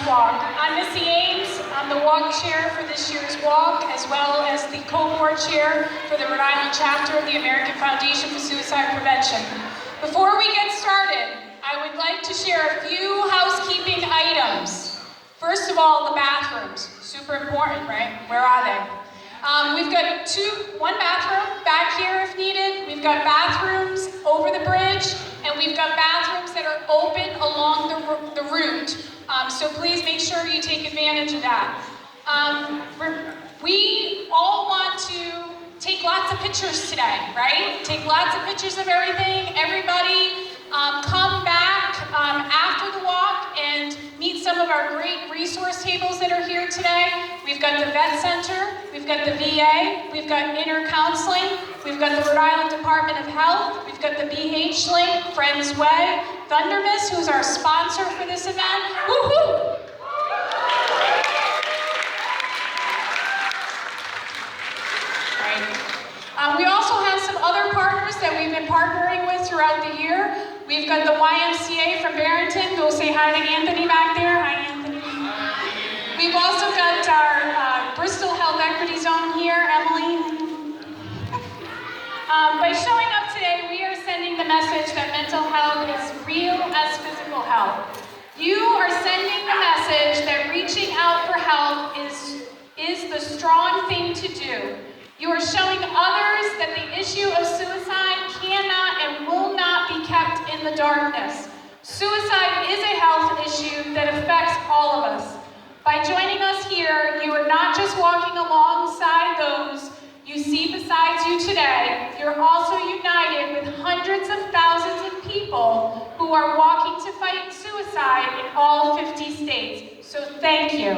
walk. I'm Missy Ames. I'm the walk chair for this year's walk, as well as the co-board chair for the Rhode Island chapter of the American Foundation for Suicide Prevention. Before we get started, I would like to share a few housekeeping items. First of all, the bathrooms. Super important, right? Where are they? We've got one bathroom back here if needed. We've got bathrooms over the bridge, and we've got bathrooms that are open along the route. So please make sure you take advantage of that. We all want to take lots of pictures today, right? Take lots of pictures of everything. Everybody come back after the walk and meet some of our great resource tables that are here today. We've got the Vet Center, we've got the VA, we've got Inner Counseling, we've got the Rhode Island Department of Health, we've got the BH Link, Friends Way, Thunder Mist, who's our sponsor for this event. Woohoo! We also have some other partners that we've been partnering with throughout the year. We've got the YMCA from Barrington. Go say hi to Anthony back there. Hi, Anthony. We've also got our Bristol Health Equity Zone here, Emily. By showing up today, we are sending the message that mental health is real as physical health. You are sending the message that reaching out for help is the strong thing to do. You are showing others that the issue of suicide cannot and will not be kept in the darkness. Suicide is a health issue that affects all of us. By joining us here, you are not just walking alongside those you see besides you today, you're also united with hundreds of thousands of people who are walking to fight suicide in all 50 states. So thank you.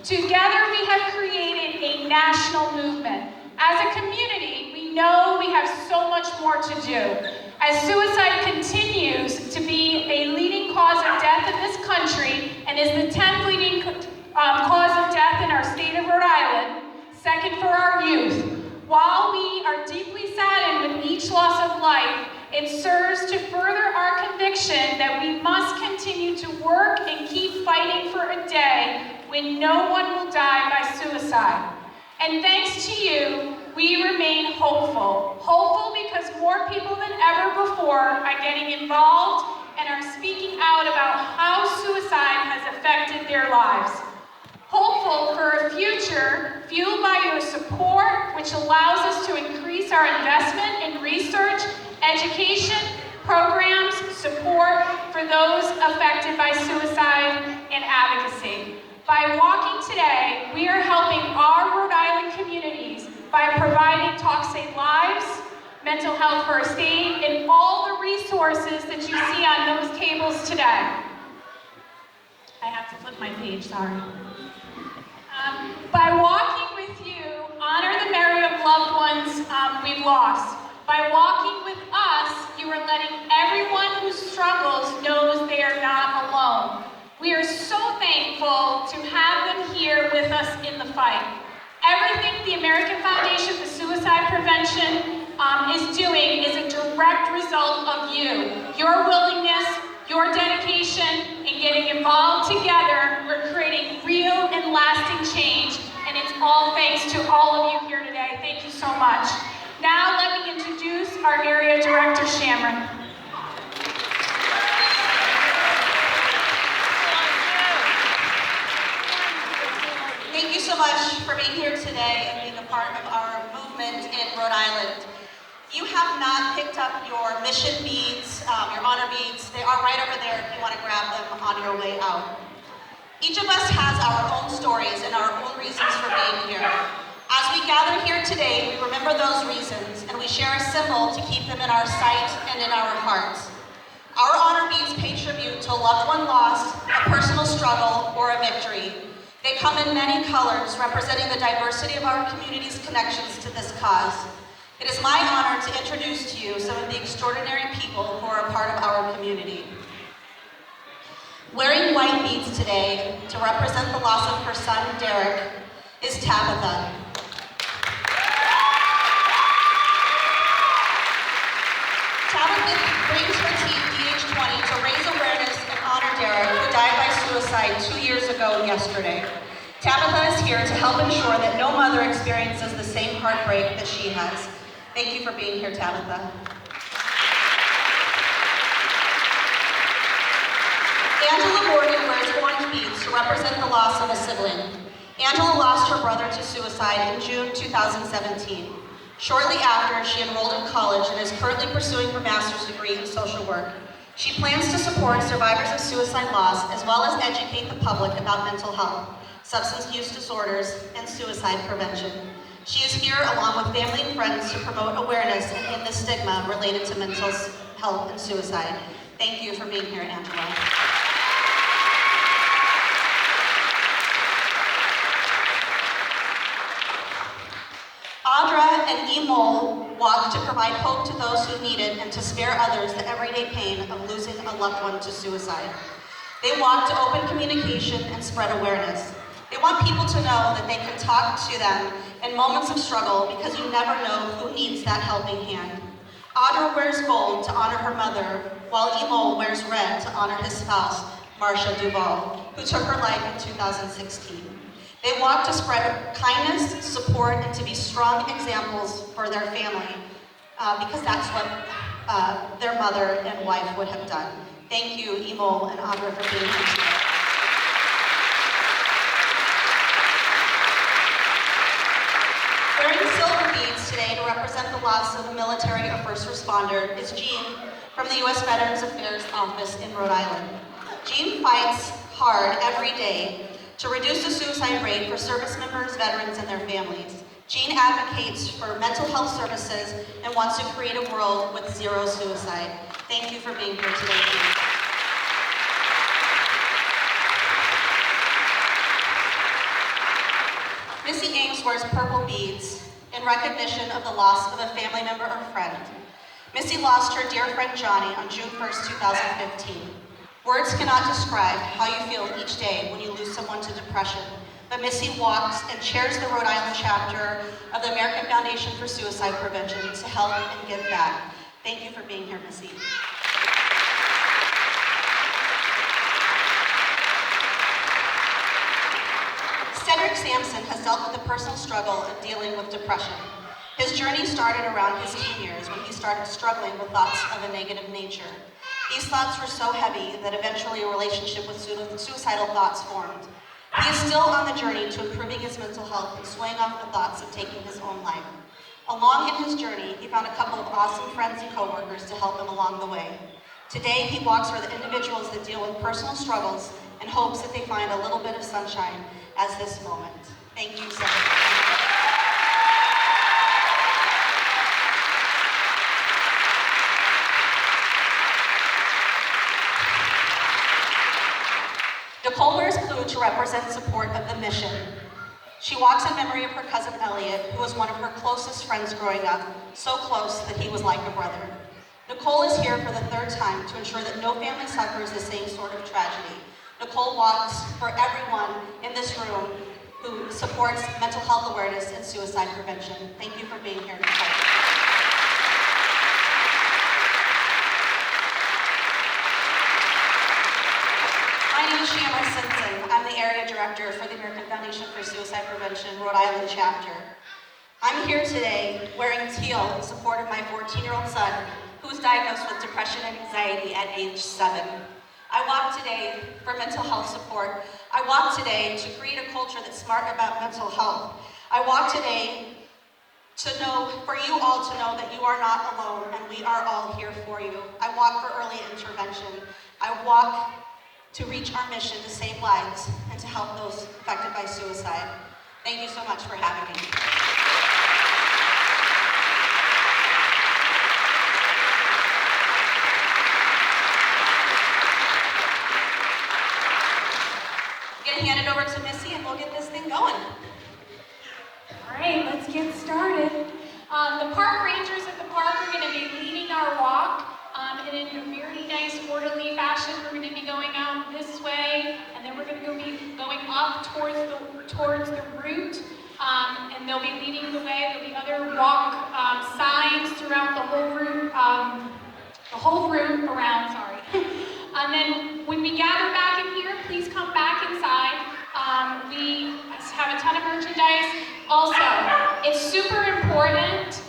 Together we have created a national movement. As a community, we know we have so much more to do. As suicide continues to be a leading cause of death in this country and is the 10th leading cause of death in our state of Rhode Island, second for our youth, while we are deeply saddened with each loss of life, it serves to further our conviction that we must continue to work and keep fighting for a day when no one will die by suicide. And thanks to you, we remain hopeful. Hopeful because more people than ever before are getting involved and are speaking out about how suicide has affected their lives. Hopeful for a future fueled by your support, which allows us to increase our investment in research, education, programs, support for those affected by suicide and advocacy. By walking today, we are helping our Rhode Island communities by providing Talk Save Lives, mental health first aid, and all the resources that you see on those tables today. I have to flip my page, sorry. By walking with you, honor the memory of loved ones we've lost. By walking with us, you are letting everyone who struggles knows they are not alone. We are so thankful to have them here with us in the fight. Everything the American Foundation for Suicide Prevention is doing is a direct result of you. Your willingness, your dedication, and getting involved together, we're creating real and lasting change, and it's all thanks to all of you here today. Thank you so much. Now let me introduce our Area Director, Shamron. Thank you so much for being here today and being a part of our movement in Rhode Island. You have not picked up your mission beads, your honor beads. They are right over there if you want to grab them on your way out. Each of us has our own stories and our own reasons for being here. As we gather here today, we remember those reasons and we share a symbol to keep them in our sight and in our hearts. Our honor beads pay tribute to a loved one lost, a personal struggle, or a victory. They come in many colors, representing the diversity of our community's connections to this cause. It is my honor to introduce to you some of the extraordinary people who are a part of our community. Wearing white beads today to represent the loss of her son, Derek, is Tabitha. Tabitha brings her team DH20 to raise awareness and honor Derek, who died by suicide suicide 2 years ago yesterday. Tabitha is here to help ensure that no mother experiences the same heartbreak that she has. Thank you for being here, Tabitha. Angela Morgan wears orange beads to represent the loss of a sibling. Angela lost her brother to suicide in June 2017. Shortly after, she enrolled in college and is currently pursuing her master's degree in social work. She plans to support survivors of suicide loss as well as educate the public about mental health, substance use disorders, and suicide prevention. She is here along with family and friends to promote awareness and end the stigma related to mental health and suicide. Thank you for being here, Angela. Audra and Emol walk to provide hope to those who need it and to spare others the everyday pain of losing a loved one to suicide. They walk to open communication and spread awareness. They want people to know that they can talk to them in moments of struggle because you never know who needs that helping hand. Audra wears gold to honor her mother, while Emol wears red to honor his spouse, Marcia Duval, who took her life in 2016. They walk to spread kindness, support, and to be strong examples for their family, because that's what their mother and wife would have done. Thank you, Emol and Audra, for being here today. Wearing silver beads today to represent the loss of a military or first responder is Jean from the U.S. Veterans Affairs Office in Rhode Island. Jean fights hard every day to reduce the suicide rate for service members, veterans, and their families. Jean advocates for mental health services and wants to create a world with zero suicide. Thank you for being here today, Jean. Missy Ames wears purple beads in recognition of the loss of a family member or friend. Missy lost her dear friend Johnny on June 1st, 2015. Words cannot describe how you feel each day when you lose someone to depression, but Missy walks and chairs the Rhode Island chapter of the American Foundation for Suicide Prevention to help and give back. Thank you for being here, Missy. Cedric Sampson has dealt with the personal struggle of dealing with depression. His journey started around his teen years when he started struggling with thoughts of a negative nature. These thoughts were so heavy that eventually a relationship with suicidal thoughts formed. He is still on the journey to improving his mental health and swaying off the thoughts of taking his own life. Along in his journey, he found a couple of awesome friends and coworkers to help him along the way. Today, he walks for the individuals that deal with personal struggles and hopes that they find a little bit of sunshine as this moment. Thank you so much. Nicole wears blue to represent support of the mission. She walks in memory of her cousin Elliot, who was one of her closest friends growing up, so close that he was like a brother. Nicole is here for the third time to ensure that no family suffers the same sort of tragedy. Nicole walks for everyone in this room who supports mental health awareness and suicide prevention. Thank you for being here, Nicole. My name is Shamla Simpson. I'm the Area Director for the American Foundation for Suicide Prevention Rhode Island chapter. I'm here today wearing teal in support of my 14-year-old son who was diagnosed with depression and anxiety at age 7. I walk today for mental health support. I walk today to create a culture that's smart about mental health. I walk today for you all to know that you are not alone and we are all here for you. I walk for early intervention. I walk to reach our mission to save lives and to help those affected by suicide. Thank you so much for having me. I'm gonna hand it over to Missy and we'll get this thing going. All right, let's get started. The park rangers at the park are going to be leading our walk in a very nice orderly fashion. We're going to be going out this way, and then we're going to be going up towards the route, and they'll be leading the way. There'll be other walk signs throughout the whole room around. And then when we gather back in here, please come back guys. Also, it's super important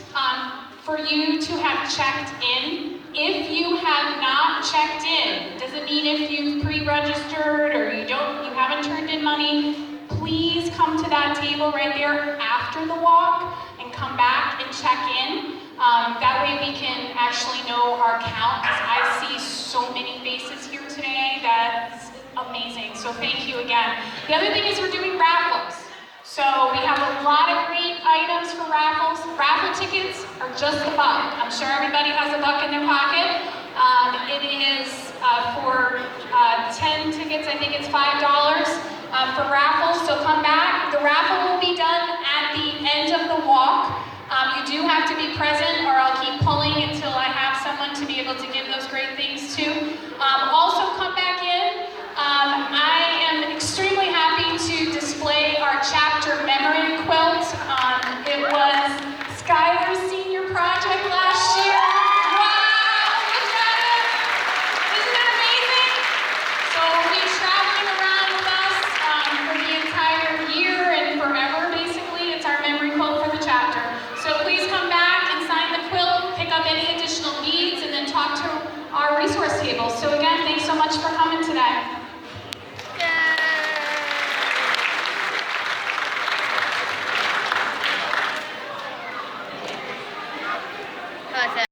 for you to have checked in. If you have not checked in, doesn't mean if you've pre-registered or you haven't turned in money, please come to that table right there after the walk and come back and check in. That way we can actually know our count, because I see so many faces here today. That's amazing, so thank you again. The other thing is we're doing raffles. So we have a lot of great items for raffles. Raffle tickets are just $1. I'm sure everybody has $1 in their pocket. It is for 10 tickets, I think it's $5 for raffles, so come back. The raffle will be done at the end of the walk. You do have to be present, or I'll keep pulling until I have someone to be able to give those great things to. Also come